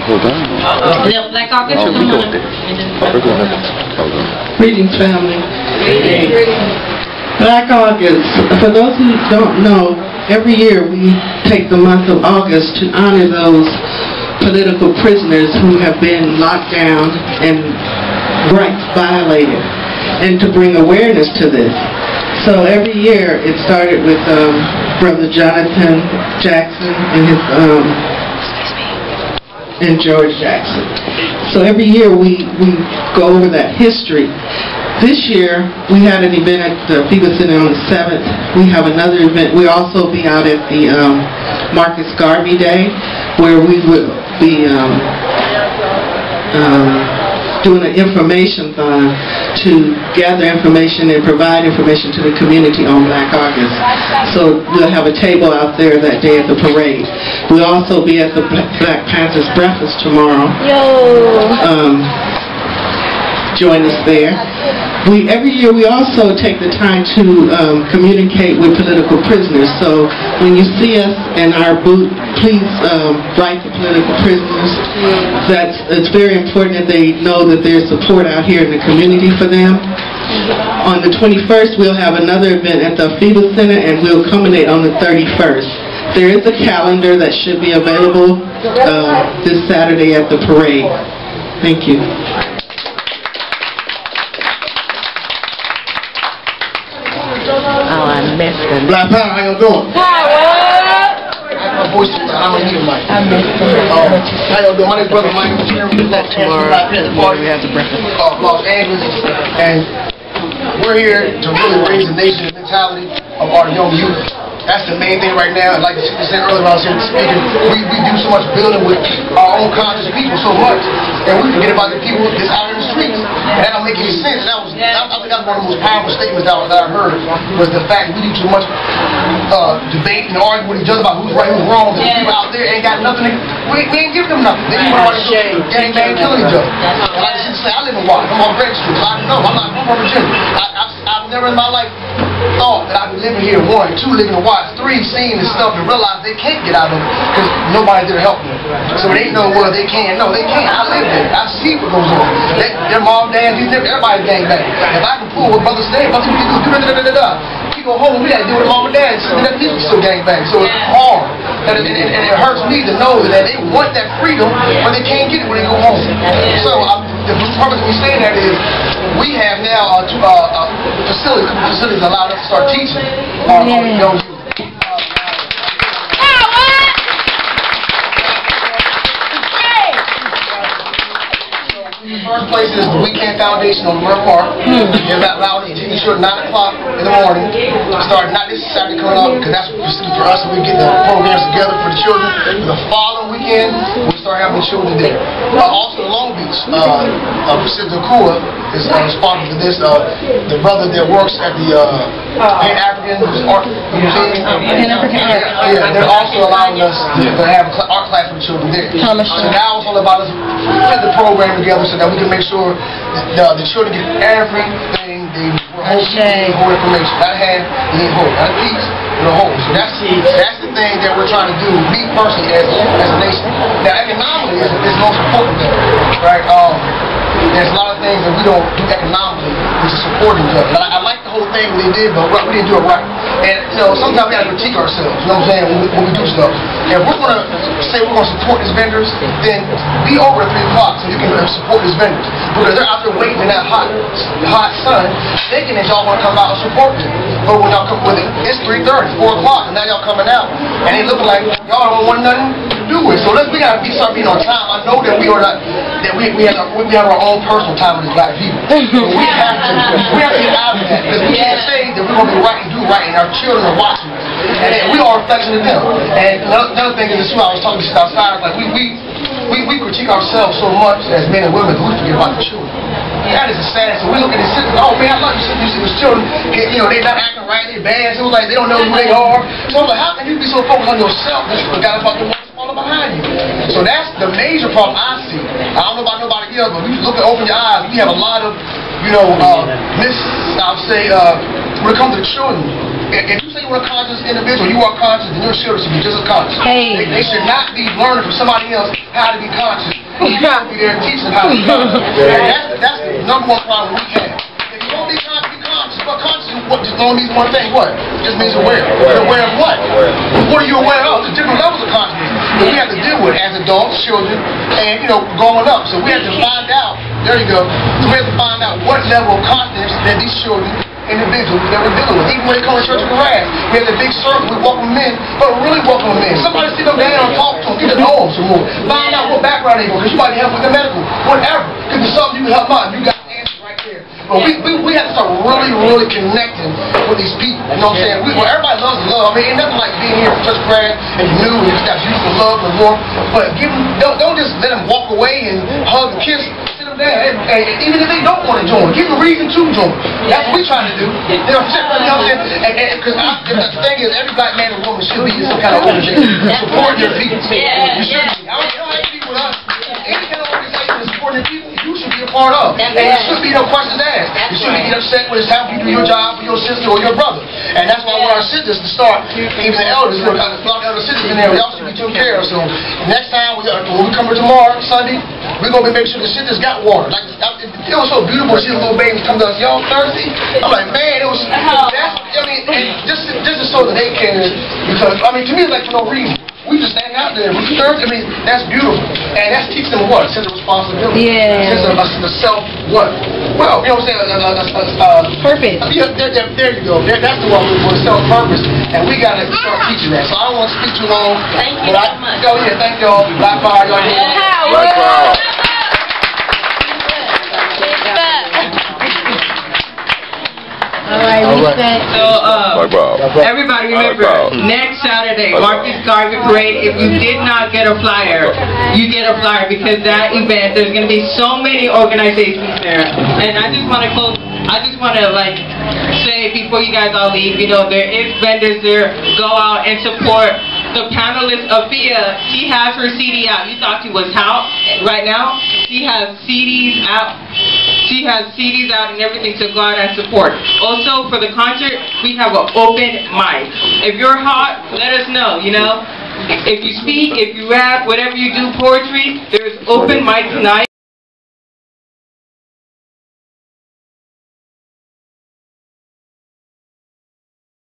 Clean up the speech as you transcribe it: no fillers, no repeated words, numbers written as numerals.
Black August, come on. Greetings, family. Black August. For those who don't know, every year we take the month of August to honor those political prisoners who have been locked down and rights violated, and to bring awareness to this. So every year it started with Brother Jonathan Jackson and his and George Jackson. So every year we go over that history. This year we had an event at the FEMA Center on the 7th. We have another event. We'll also be out at the Marcus Garvey Day, where we will be doing an information fund to gather information and provide information to the community on Black August. So we'll have a table out there that day at the parade. We'll also be at the Black Panthers breakfast tomorrow. Join us there. Every year we also take the time to communicate with political prisoners. So when you see us in our booth, please write the political prisoners. It's very important that they know that there's support out here in the community for them. On the 21st, we'll have another event at the FEMA Center, and we'll culminate on the 31st. There is a calendar that should be available this Saturday at the parade. Thank you. Oh, I missed him. Black Power, how you doing? My voice, I don't need a mic. I missed him. How you doing? My name is Brother Mike. Tomorrow we have the breakfast. Los Angeles, and we're here to really raise the nation mentality of our young youth. That's the main thing right now. Like you said earlier, when I was here speaking, we do so much building with our own conscious people so much, and we forget about the people that's out in the streets. And that don't make any sense. I think that was one of the most powerful statements that I heard, was the fact that we do too much debate and argue with each other about who's right, who's wrong. The people out there ain't got nothing. We ain't giving them nothing. They keep gang killing each other. And like I said, I live in Washington. I'm on Greg Street. So I know. I'm from Virginia. I've never in my life thought that I'd be living here, 1, 2, living in Watts, 3, seeing this stuff and realize they can't get out of it because nobody's there to help them. So they know where they can. No, they can't. I live there. I see what goes on. Their mom, dad, everybody's gang bang. If I can pull what brothers say, brothers do we go home, we gotta deal with mom and dad, so that people still gang bang. So it's hard. And it hurts me to know that they want that freedom, but they can't get it when they go home. So the purpose of me saying that is we have now facilities allowed us to start teaching our young youth. The first place is the Weekend Foundation on Murph Park. They're allowed to teach you at 9 o'clock in the morning. Starting not this Saturday coming up, because that's specifically for us, and we get the programs together for the children. The following weekend, we start having the children there. Also, Long Beach, Pacific Kua is responsible for this. The brother that works at the Pan-African Art Museum. Yeah, they're also allowing us to have an art class for the children there. So now it's all about us putting the program together so that we can make sure that the children get everything they need. Whole information. Not half, they need whole. Not a piece, but a whole. So that's the thing that we're trying to do, me personally, as a nation. Now, economically is the most important thing, right? There's a lot of things that we don't do economically, which is supporting each other. I like the whole thing they did, but we didn't do it right. And, sometimes we got to critique ourselves, you know what I'm saying, when we do stuff. If we're going to say we're going to support these vendors, then be over at 3 o'clock so you can support these vendors. Because they're out there waiting in that hot sun, thinking that y'all want to come out and support them. But when y'all come with it, it's 3:30, 4 o'clock, and now y'all coming out, and they looking like y'all don't want nothing to do with it. So we got to start being on time. I know that we are not, that we have our own personal time with these black people. So we have to get out of that. Because we can't say that we're going to be right and do right, and our children are watching us. And we are a reflection of them. And another thing is, I was talking to outside, like we critique ourselves so much as men and women that we forget about the children. That is a sad. So we look at these sisters, oh man, I love you these children, they're not acting right, they're bad, so like they don't know who they are. So I'm like, how can you be so focused on yourself that you forgot about the ones falling behind you? So that's the major problem I see. I don't know about nobody else, but we look at open your eyes, we have a lot of, when it comes to the children, if you say you're a conscious individual, you are conscious, then your children should be just as conscious. Hey. They should not be learning from somebody else how to be conscious. You should be there teaching them how to be conscious. And that's the number one problem we have. If you want to be conscious, but conscious just only means one thing. What? It just means aware. You're aware of what? What are you aware of? There's different levels of consciousness that we have to deal with as adults, children, and growing up. So we have to find out. There you go. So we have to find out what level of consciousness that these children, individuals that we're dealing with. Even when they come to church with Krst, we have the big circle, we welcome them in, but really welcome them in. Somebody sit them down and talk to them, get to know them some more. Find out what background they go, because you might help with the medical, whatever. Because there's something you can help out, you got the answer right there. But we have to start really connecting with these people. You know what I'm saying? Everybody loves love. I mean, ain't nothing like being here for such Krst and you knew and you got beautiful love and warmth. But don't just let them walk away and hug and kiss. And even if they don't want to join, give them a reason to join. That's what we're trying to do. You know what I'm saying? Because the thing is, every black man and woman should be in some kind of organization supporting their people. You should be. I don't have to be with us. Any kind of organization that's supporting their people, you should be a part of. And there should be no questions asked. You shouldn't get upset when it's time for you to do your job for your sister or your brother. And that's why I want our sisters to start, even the elders, kind of flock elder sisters in there, y'all should be taken care of. So next time, when we come here tomorrow, Sunday, we're going to make sure the sisters got water. Like, it was so beautiful to see the little babies come to us. Y'all thirsty? I'm like, man, it was, just so that they can, because, to me, it's like for no reason. We just stand out there. We thirsty. That's beautiful. And that's teaching them what? A sense of responsibility. Yeah. A sense of self, what? Well, you know what I'm saying? Purpose. Yeah, there you go. That's the one we want to self-purpose. And we got to start teaching that. So I don't want to speak too long. Thank you so much. Oh, yeah, thank y'all. Black Power, y'all. Black Power. So, everybody remember, next Saturday, Marcus Garvey Parade, if you did not get a flyer, you get a flyer because that event, there's going to be so many organizations there. And I just want to close, say before you guys all leave, there is vendors there, go out and support the panelist Afia. She has her CD out. You thought she was out right now? She has CDs out. She has CDs out and everything, so go out and support. Also, for the concert, we have an open mic. If you're hot, let us know, If you speak, if you rap, whatever you do, poetry, there's open mic tonight.